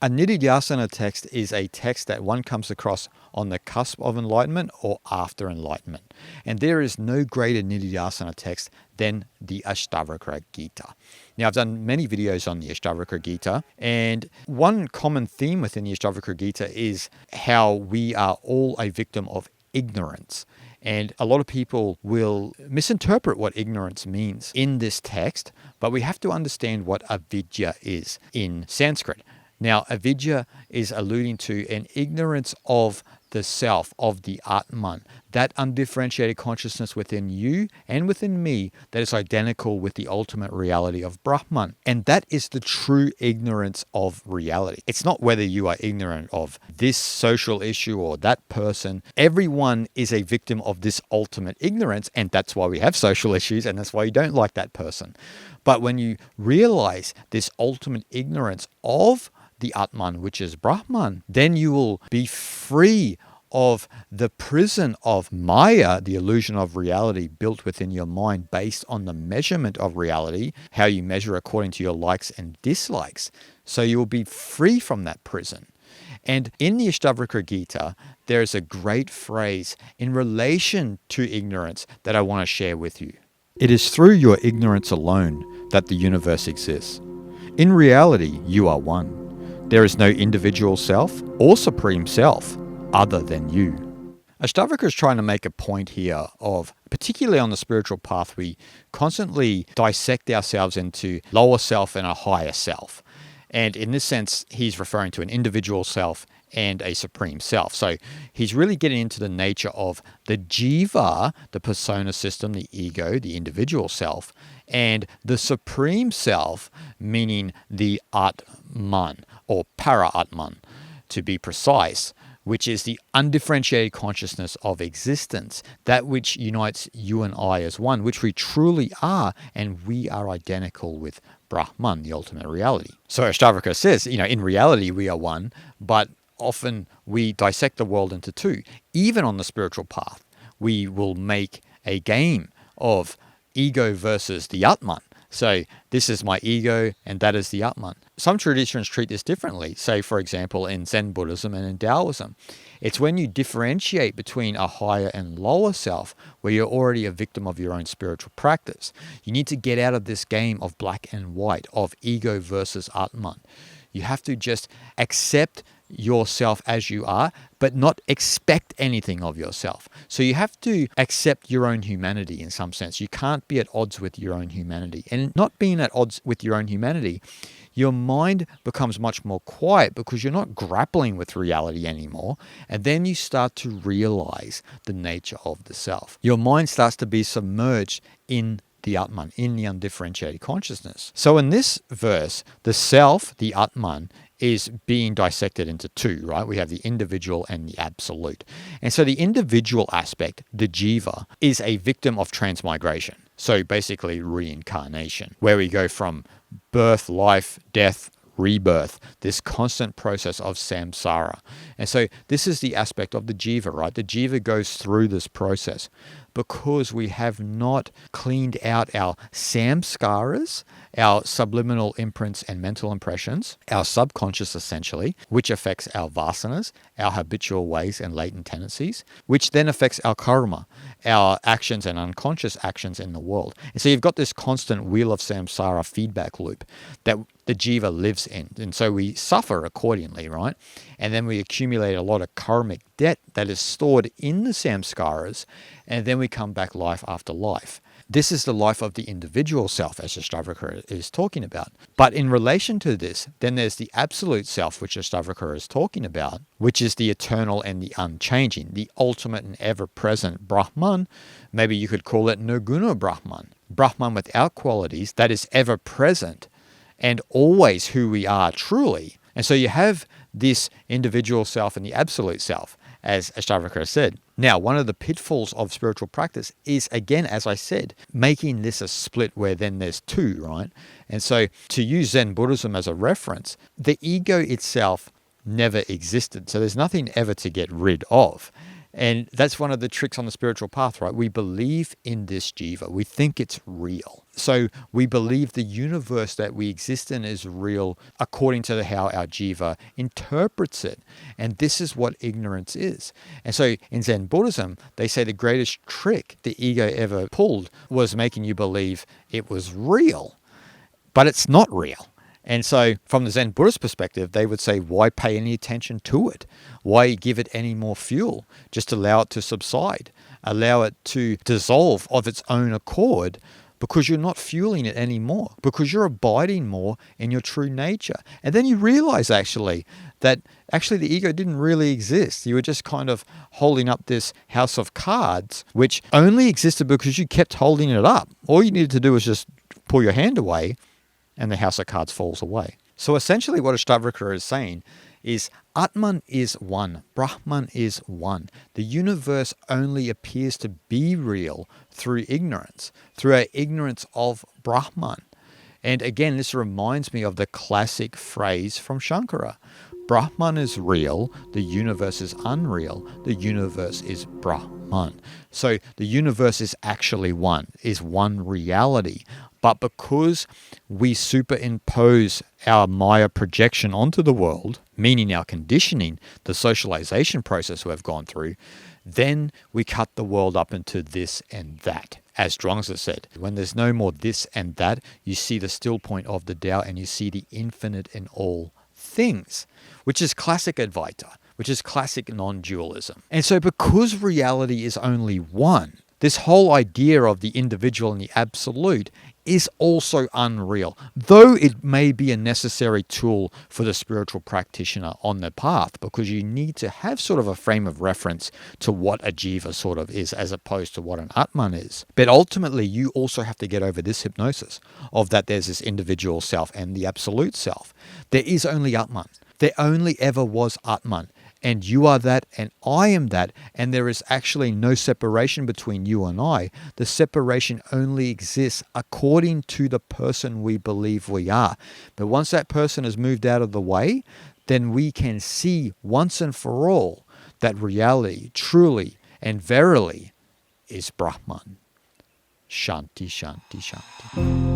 A Nididhyasana text is a text that one comes across on the cusp of enlightenment or after enlightenment. And there is no greater Nididhyasana text than the Ashtavakra Gita. Now, I've done many videos on the Ashtavakra Gita, and one common theme within the Ashtavakra Gita is how we are all a victim of ignorance. And a lot of people will misinterpret what ignorance means in this text, but we have to understand what avidya is in Sanskrit. Now, avidya is alluding to an ignorance of the self, of the Atman, that undifferentiated consciousness within you and within me that is identical with the ultimate reality of Brahman. And that is the true ignorance of reality. It's not whether you are ignorant of this social issue or that person. Everyone is a victim of this ultimate ignorance, and that's why we have social issues, and that's why you don't like that person. But when you realize this ultimate ignorance of the Atman, which is Brahman, then you will be free of the prison of Maya, the illusion of reality built within your mind based on the measurement of reality, how you measure according to your likes and dislikes. So you will be free from that prison. And in the Ashtavakra Gita, there is a great phrase in relation to ignorance that I want to share with you. It is through your ignorance alone that the universe exists. In reality, you are one. There is no individual self or supreme self other than you. Ashtavakra is trying to make a point here of, particularly on the spiritual path, we constantly dissect ourselves into lower self and a higher self. And in this sense, he's referring to an individual self and a supreme self. So he's really getting into the nature of the jiva, the persona system, the ego, the individual self, and the supreme self, meaning the Atman, or para-Atman, to be precise, which is the undifferentiated consciousness of existence, that which unites you and I as one, which we truly are, and we are identical with Brahman, the ultimate reality. So Ashtavakra says, in reality we are one, but often we dissect the world into two. Even on the spiritual path, we will make a game of ego versus the Atman. So this is my ego and that is the Atman. Some traditions treat this differently. Say, for example, in Zen Buddhism and in Taoism. It's when you differentiate between a higher and lower self where you're already a victim of your own spiritual practice. You need to get out of this game of black and white, of ego versus Atman. You have to just accept yourself as you are, but not expect anything of yourself. So you have to accept your own humanity in some sense. You can't be at odds with your own humanity. And not being at odds with your own humanity, your mind becomes much more quiet because you're not grappling with reality anymore. And then you start to realize the nature of the self. Your mind starts to be submerged in the Atman, in the undifferentiated consciousness. So in this verse, the self, the Atman, is being dissected into two, right? We have the individual and the absolute. And so the individual aspect, the jiva, is a victim of transmigration. So basically reincarnation, where we go from birth, life, death, rebirth, this constant process of samsara. And so this is the aspect of the jiva, right? The jiva goes through this process because we have not cleaned out our samskaras, our subliminal imprints and mental impressions, our subconscious essentially, which affects our vasanas, our habitual ways and latent tendencies, which then affects our karma, our actions and unconscious actions in the world. And so you've got this constant wheel of samsara feedback loop that the jiva lives in. And so we suffer accordingly, right? And then we accumulate a lot of karmic debt that is stored in the samskaras, and then we come back life after life. This is the life of the individual self, as Ashtavakra is talking about. But in relation to this, then there's the absolute self, which Ashtavakra is talking about, which is the eternal and the unchanging, the ultimate and ever-present Brahman. Maybe you could call it Nirguna Brahman, Brahman without qualities, that is ever-present and always who we are truly. And so you have this individual self and the absolute self, as Ashtavakra said. Now, one of the pitfalls of spiritual practice is, again, as I said, making this a split where then there's two, right? And so to use Zen Buddhism as a reference, the ego itself never existed. So there's nothing ever to get rid of. And that's one of the tricks on the spiritual path, right? We believe in this jiva. We think it's real. So we believe the universe that we exist in is real according to how our jiva interprets it. And this is what ignorance is. And so in Zen Buddhism, they say the greatest trick the ego ever pulled was making you believe it was real. But it's not real. And so from the Zen Buddhist perspective, they would say, why pay any attention to it? Why give it any more fuel? Just allow it to subside. Allow it to dissolve of its own accord, because you're not fueling it anymore, because you're abiding more in your true nature. And then you realize that the ego didn't really exist. You were just kind of holding up this house of cards, which only existed because you kept holding it up. All you needed to do was just pull your hand away and the house of cards falls away. So essentially what Ashtavakra is saying is Atman is one, Brahman is one. The universe only appears to be real through ignorance, through our ignorance of Brahman. And again, this reminds me of the classic phrase from Shankara. Brahman is real, the universe is unreal, the universe is Brahman. So the universe is actually one, is one reality. But because we superimpose our Maya projection onto the world, meaning our conditioning, the socialization process we've gone through, then we cut the world up into this and that. As Zhuangzi said, when there's no more this and that, you see the still point of the Tao and you see the infinite in all things, which is classic Advaita, which is classic non-dualism. And so because reality is only one, this whole idea of the individual and the absolute is also unreal, though it may be a necessary tool for the spiritual practitioner on the path, because you need to have sort of a frame of reference to what a jiva sort of is as opposed to what an atman is. But ultimately, you also have to get over this hypnosis of that there's this individual self and the absolute self. There is only atman. There only ever was atman. And you are that, and I am that, and there is actually no separation between you and I. The separation only exists according to the person we believe we are. But once that person has moved out of the way, then we can see once and for all that reality truly and verily is Brahman. Shanti, Shanti, Shanti.